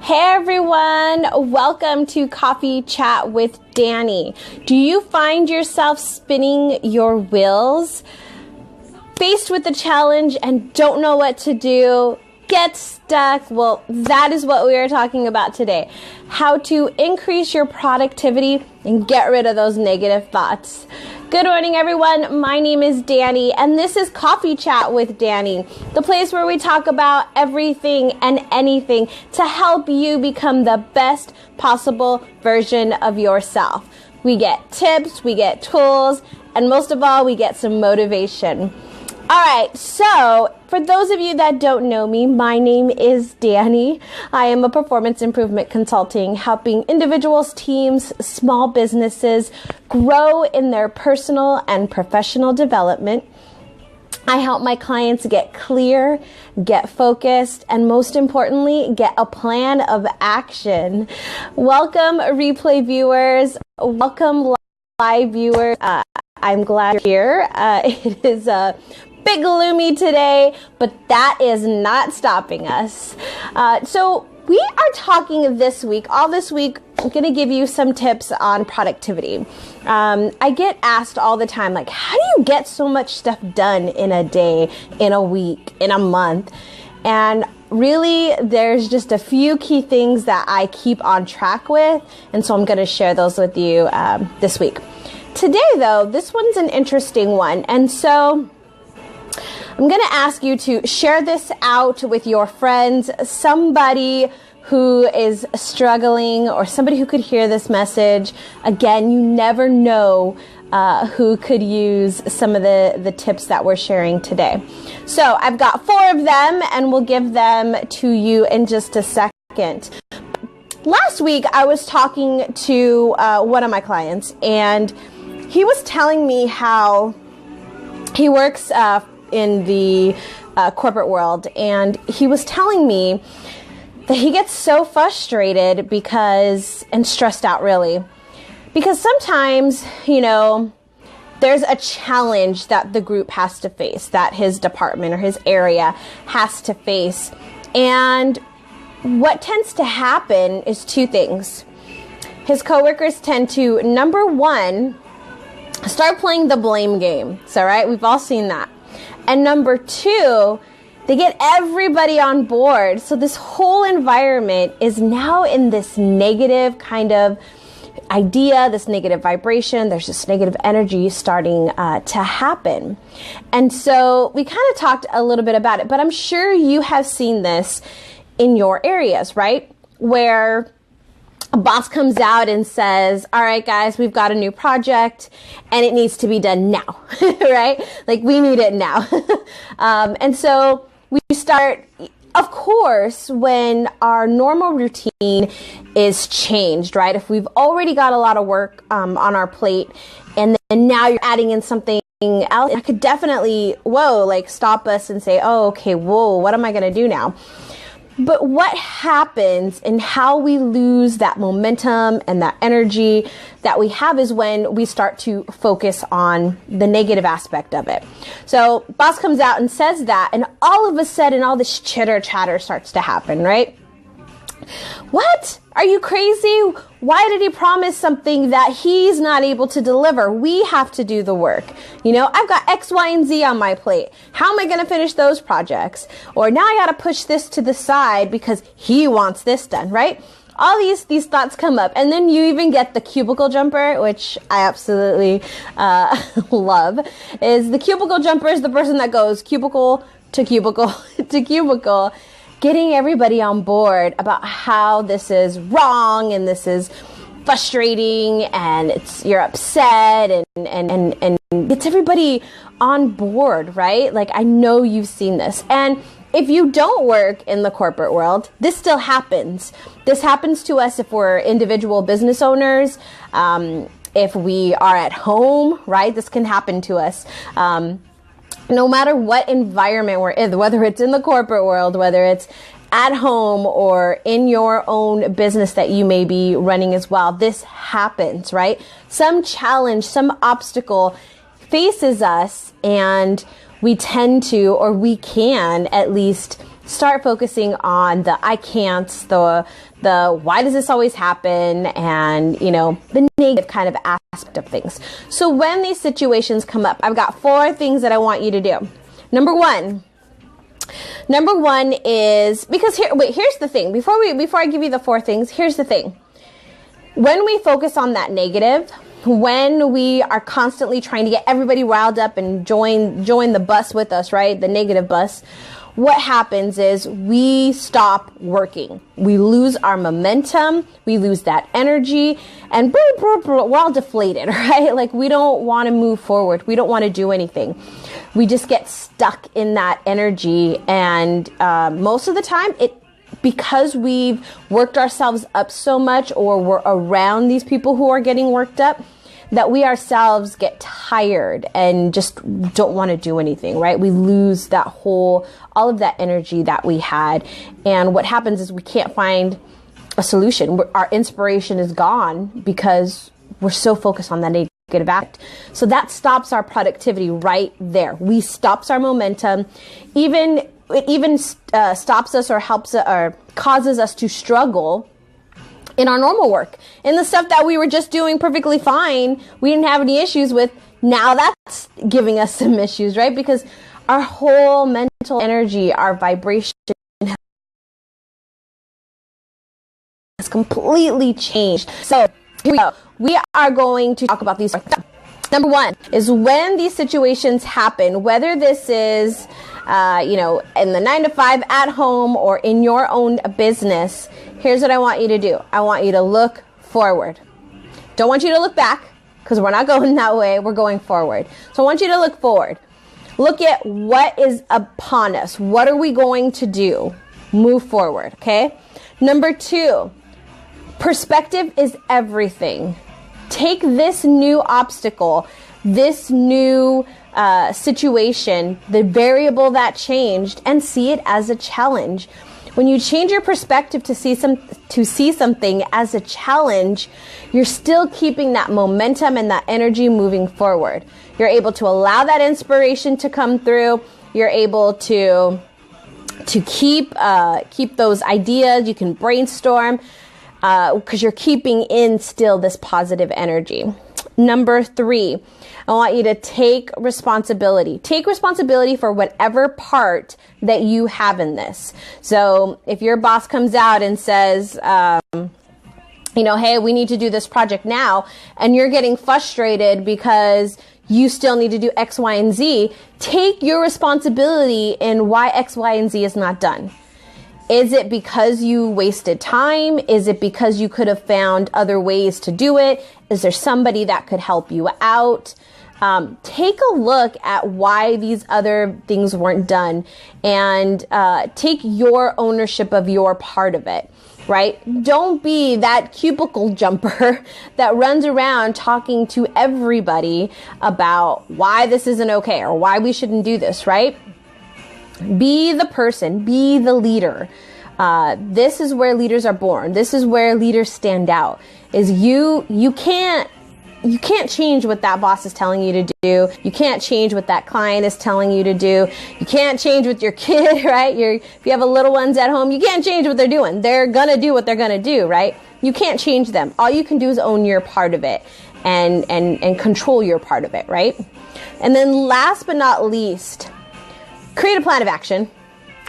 Hey everyone, welcome to Coffee Chat with Danie. Do you find yourself spinning your wheels, faced with a challenge and don't know what to do, get stuck? Well, that is what we are talking about today. How to increase your productivity and get rid of those negative thoughts. Good morning, everyone. My name is Danie, and this is Coffee Chat with Danie, the place where we talk about everything and anything to help you become the best possible version of yourself. We get tips, we get tools, and most of all, we get some motivation. All right, so for those of you that don't know me, my name is Danie. I am a performance improvement consulting, helping individuals, teams, small businesses grow in their personal and professional development. I help my clients get clear, get focused, and most importantly, get a plan of action. Welcome, replay viewers. Welcome, live viewers. I'm glad you're here. It is a bit gloomy today, but that is not stopping us. So we are talking this week, I'm going to give you some tips on productivity. I get asked all the time, like, how do you get so much stuff done in a day, in a week, in a month? And really, there's just a few key things that I keep on track with, and so I'm going to share those with you this week. Today, though, this one's an interesting one, and so I'm going to ask you to share this out with your friends, somebody who is struggling or somebody who could hear this message. Again, you never know who could use some of the tips that we're sharing today. So I've got 4 of them, and we'll give them to you in just a second. Last week, I was talking to one of my clients, and he was telling me how he works in the corporate world, and he was telling me that he gets so frustrated and stressed out really, because sometimes, there's a challenge that the group has to face, that his department or his area has to face. And what tends to happen is 2 things. His coworkers tend to, number 1, start playing the blame game. So, right, we've all seen that. And number 2, they get everybody on board. So this whole environment is now in this negative kind of idea, this negative vibration. There's this negative energy starting to happen. And so we kind of talked a little bit about it, but I'm sure you have seen this in your areas, right? Where a boss comes out and says, all right, guys, we've got a new project and it needs to be done now, right? Like, we need it now. And so we start, of course, when our normal routine is changed, right? If we've already got a lot of work on our plate, and then now you're adding in something else, it could definitely, stop us and say, oh, okay, what am I going to do now? But what happens and how we lose that momentum and that energy that we have is when we start to focus on the negative aspect of it. So boss comes out and says that, and all of a sudden all this chitter chatter starts to happen, right? What? Are you crazy? Why did he promise something that he's not able to deliver? We have to do the work. I've got X, Y, and Z on my plate. How am I going to finish those projects? Or now I got to push this to the side because he wants this done, right? All these thoughts come up. And then you even get the cubicle jumper, which I absolutely love. Is the cubicle jumper is the person that goes cubicle to cubicle to cubicle, getting everybody on board about how this is wrong and this is frustrating and you're upset and gets everybody on board, right? Like, I know you've seen this. And if you don't work in the corporate world, this still happens. This happens to us if we're individual business owners, if we are at home, right? This can happen to us. No matter what environment we're in, whether it's in the corporate world, whether it's at home or in your own business that you may be running as well, this happens, right? Some challenge, some obstacle faces us, and we tend to, or we can at least start focusing on the I can'ts, the why does this always happen, and the negative kind of aspect of things. So when these situations come up, I've got 4 things that I want you to do. Number one is, because here's the thing. Before I give you the 4 things, here's the thing. When we focus on that negative, when we are constantly trying to get everybody riled up and join the bus with us, right? The negative bus. What happens is we stop working. We lose our momentum. We lose that energy, and we're all deflated, right? Like, we don't want to move forward. We don't want to do anything. We just get stuck in that energy. And most of the time, because we've worked ourselves up so much, or we're around these people who are getting worked up, that we ourselves get tired and just don't want to do anything, right? We lose all of that energy that we had. And what happens is we can't find a solution. Our inspiration is gone because we're so focused on that negative act. So that stops our productivity right there. We stops our momentum. It even stops us or helps or causes us to struggle in our normal work. In the stuff that we were just doing perfectly fine, we didn't have any issues with. Now that's giving us some issues, right? Because our whole mental energy, our vibration has completely changed. So here we go. We are going to talk about these. Number one is when these situations happen, whether this is, in the 9 to 5 at home or in your own business, here's what I want you to do. I want you to look forward. Don't want you to look back, because we're not going that way. We're going forward. So I want you to look forward. Look at what is upon us. What are we going to do? Move forward, okay? Number 2, perspective is everything. Take this new obstacle, this new situation, the variable that changed, and see it as a challenge. When you change your perspective to see something as a challenge, you're still keeping that momentum and that energy moving forward. You're able to allow that inspiration to come through. You're able to keep those ideas. You can brainstorm because you're keeping in still this positive energy. Number 3, I want you to take responsibility. Take responsibility for whatever part that you have in this. So if your boss comes out and says, hey, we need to do this project now, and you're getting frustrated because you still need to do X, Y, and Z, take your responsibility in why X, Y, and Z is not done. Is it because you wasted time? Is it because you could have found other ways to do it? Is there somebody that could help you out? Take a look at why these other things weren't done, and take your ownership of your part of it, right? Don't be that cubicle jumper that runs around talking to everybody about why this isn't okay or why we shouldn't do this, right? Be the person, be the leader. This is where leaders are born. This is where leaders stand out. Is you can't change what that boss is telling you to do. You can't change what that client is telling you to do. You can't change with your kid, right? If you have a little ones at home, you can't change what they're doing. They're gonna do what they're gonna do, right? You can't change them. All you can do is own your part of it and control your part of it, right? And then last but not least, create a plan of action.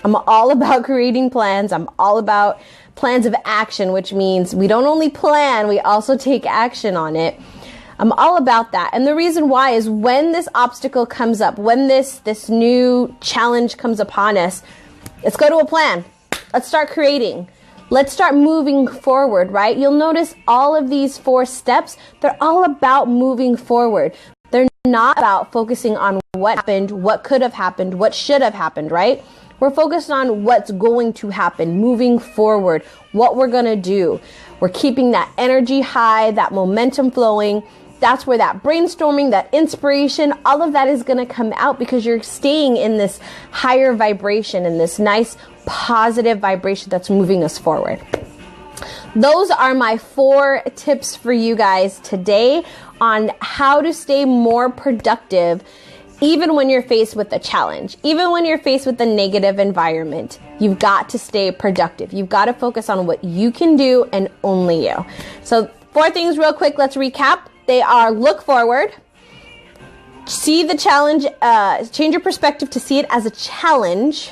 I'm all about creating plans. I'm all about plans of action, which means we don't only plan, we also take action on it. I'm all about that. And the reason why is when this obstacle comes up, when this new challenge comes upon us, let's go to a plan. Let's start creating. Let's start moving forward, right? You'll notice all of these 4 steps, they're all about moving forward. They're not about focusing on what happened, what could have happened, what should have happened, right? We're focused on what's going to happen, moving forward, what we're going to do. We're keeping that energy high, that momentum flowing. That's where that brainstorming, that inspiration, all of that is going to come out because you're staying in this higher vibration, in this nice positive vibration that's moving us forward. Those are my 4 tips for you guys today on how to stay more productive even when you're faced with a challenge, even when you're faced with a negative environment. You've got to stay productive. You've got to focus on what you can do and only you. So 4 things real quick. Let's recap. They are: look forward, see the challenge, change your perspective to see it as a challenge,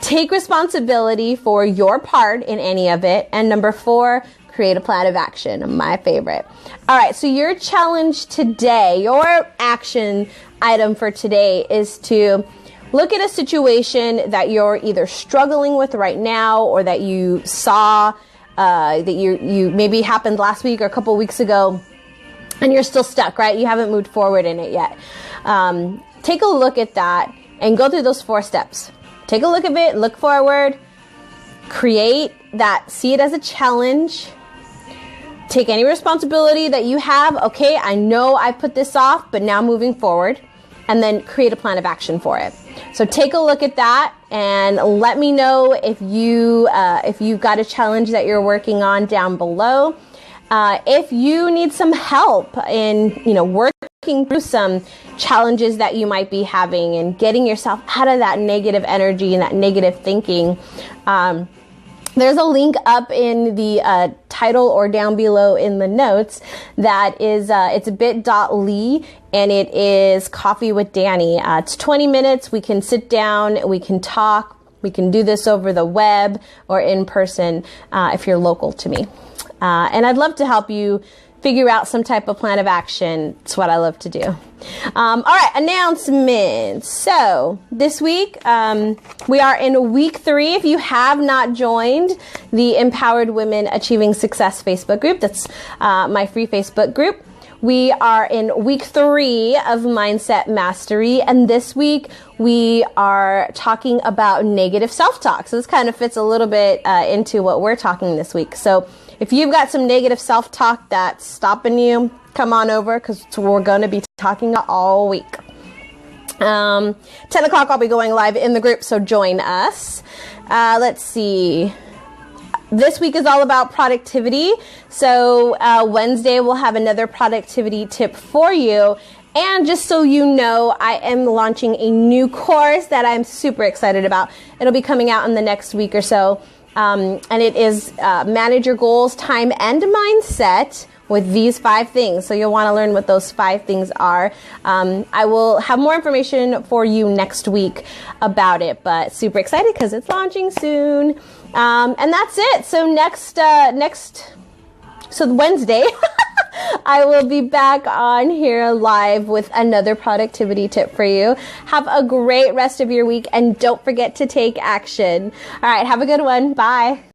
take responsibility for your part in any of it, and number 4, create a plan of action, my favorite. All right, so your challenge today, your action item for today is to look at a situation that you're either struggling with right now, or that you saw that you maybe happened last week or a couple weeks ago, and you're still stuck, right? You haven't moved forward in it yet. Take a look at that and go through those 4 steps. Take a look at it, look forward, create that, see it as a challenge, take any responsibility that you have. Okay, I know I put this off, but now moving forward, and then create a plan of action for it. So take a look at that and let me know if you've got a challenge that you're working on down below. If you need some help in, working through some challenges that you might be having and getting yourself out of that negative energy and that negative thinking, there's a link up in the title or down below in the notes that is, it's bit.ly, and it is Coffee with Danie. It's 20 minutes. We can sit down, we can talk, we can do this over the web or in person if you're local to me. And I'd love to help you figure out some type of plan of action. It's what I love to do. All right, announcements. So this week, we are in week 3. If you have not joined the Empowered Women Achieving Success Facebook group, that's my free Facebook group. We are in week 3 of Mindset Mastery, and this week we are talking about negative self-talk. So this kind of fits a little bit into what we're talking this week. So if you've got some negative self-talk that's stopping you, come on over, because we're going to be talking all week. 10 o'clock, I'll be going live in the group, so join us. Let's see. This week is all about productivity. So Wednesday, we'll have another productivity tip for you. And just so you know, I am launching a new course that I'm super excited about. It'll be coming out in the next week or so. And it is manage your goals, time, and mindset with these 5 things. So you'll want to learn what those 5 things are. I will have more information for you next week about it, but super excited because it's launching soon. And that's it. So so Wednesday, I will be back on here live with another productivity tip for you. Have a great rest of your week, and don't forget to take action. All right, have a good one. Bye.